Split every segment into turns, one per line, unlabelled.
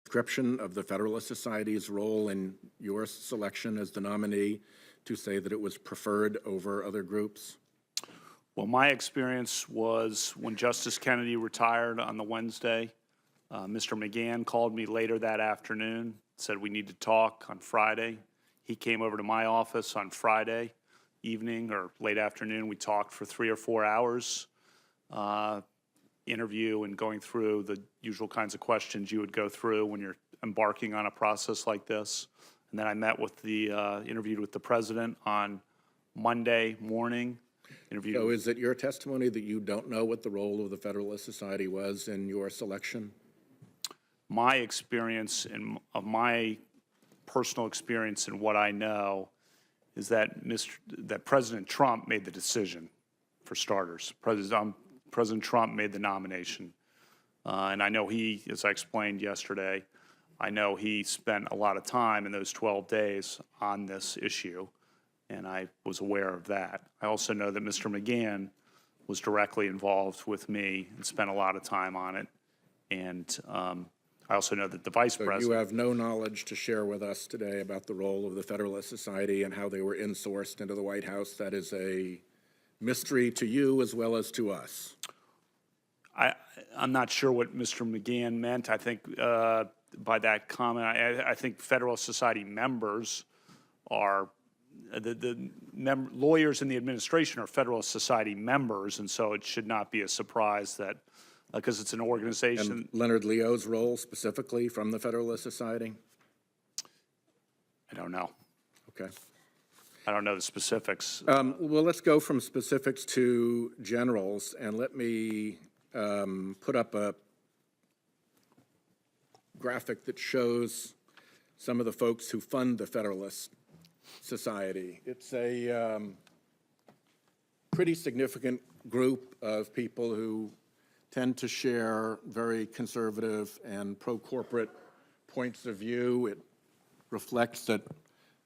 description of the Federalist Society's role in your selection as the nominee to say that it was preferred over other groups?
Well, my experience was when Justice Kennedy retired on the Wednesday, Mr. McGahn called me later that afternoon, said we need to talk on Friday. He came over to my office on Friday evening or late afternoon. We talked for 3 or 4 hours, interview and going through the usual kinds of questions you would go through when you're embarking on a process like this. And then I met with interviewed with the president on Monday morning.
So is it your testimony that you don't know what the role of the Federalist Society was in your selection?
My experience and of my personal experience and what I know is that President Trump made the decision, for starters. President Trump made the nomination. And I know he, as I explained yesterday, I know he spent a lot of time in those 12 days on this issue, and I was aware of that. I also know that Mr. McGahn was directly involved with me and spent a lot of time on it. And I also know that the Vice President—
You have no knowledge to share with us today about the role of the Federalist Society and how they were insourced into the White House. That is a mystery to you as well as to us.
I'm not sure what Mr. McGahn meant. I think by that comment, I think Federalist Society members are lawyers in the administration are Federalist Society members, and so it should not be a surprise that because it's an organization.
And Leonard Leo's role specifically from the Federalist Society?
I don't know.
Okay.
I don't know the specifics.
Well, let's go from specifics to generals, and let me put up a graphic that shows some of the folks who fund the Federalist Society. It's a pretty significant group of people who tend to share very conservative and pro-corporate points of view. It reflects that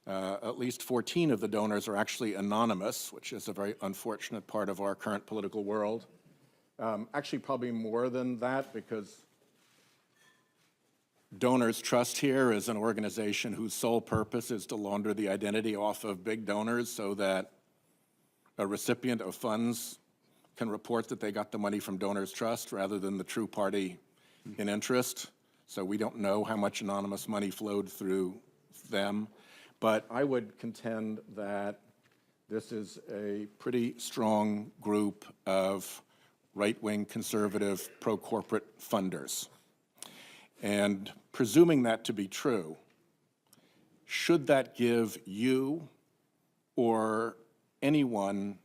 at least 14 of the donors are actually anonymous, which is a very unfortunate part of our current political world. Actually, probably more than that, because Donors Trust here is an organization whose sole purpose is to launder the identity off of big donors so that a recipient of funds can report that they got the money from Donors Trust rather than the true party in interest. So we don't know how much anonymous money flowed through them. But I would contend that this is a pretty strong group of right-wing conservative pro-corporate funders. And presuming that to be true, should that give you or anyone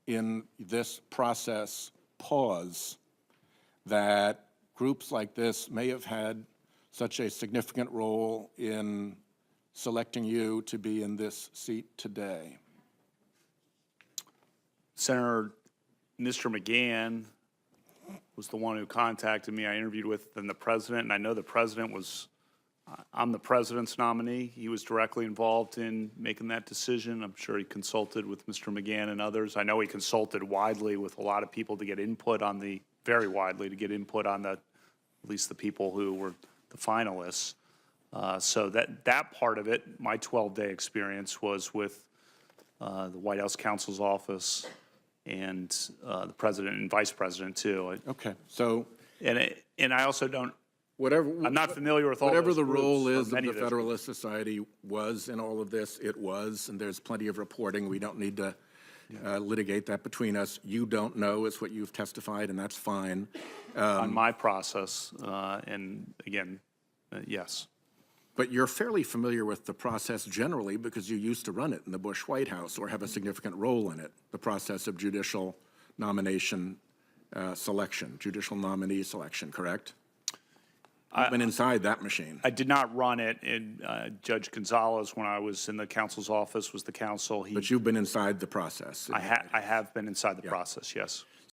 in this process pause that groups like this may have had such a significant role in selecting you to be in this seat today?
Senator, Mr. McGahn was the one who contacted me. I interviewed with the president, and I know the president was, I'm the president's nominee. He was directly involved in making that decision. I'm sure he consulted with Mr. McGahn and others. I know he consulted widely with a lot of people to get input on the, very widely to get input on the, at least the people who were the finalists. So that part of it, my 12-day experience was with the White House counsel's office and the president and vice president too.
Okay, so
and I also don't.
I'm
not familiar with all
whatever
those
the role
groups,
is of the Federalist Society was in all of this. It was, and there's plenty of reporting. We don't need to litigate that between us. You don't know is what you've testified, and that's fine.
On my process, and again, yes.
But you're fairly familiar with the process generally because you used to run it in the Bush White House or have a significant role in it, the process of judicial nomination selection, judicial nominee selection, correct? You've been inside that machine.
I did not run it, and Judge Gonzalez, when I was in the counsel's office, was the counsel.
But you've been inside the process.
I have been inside the process, yes.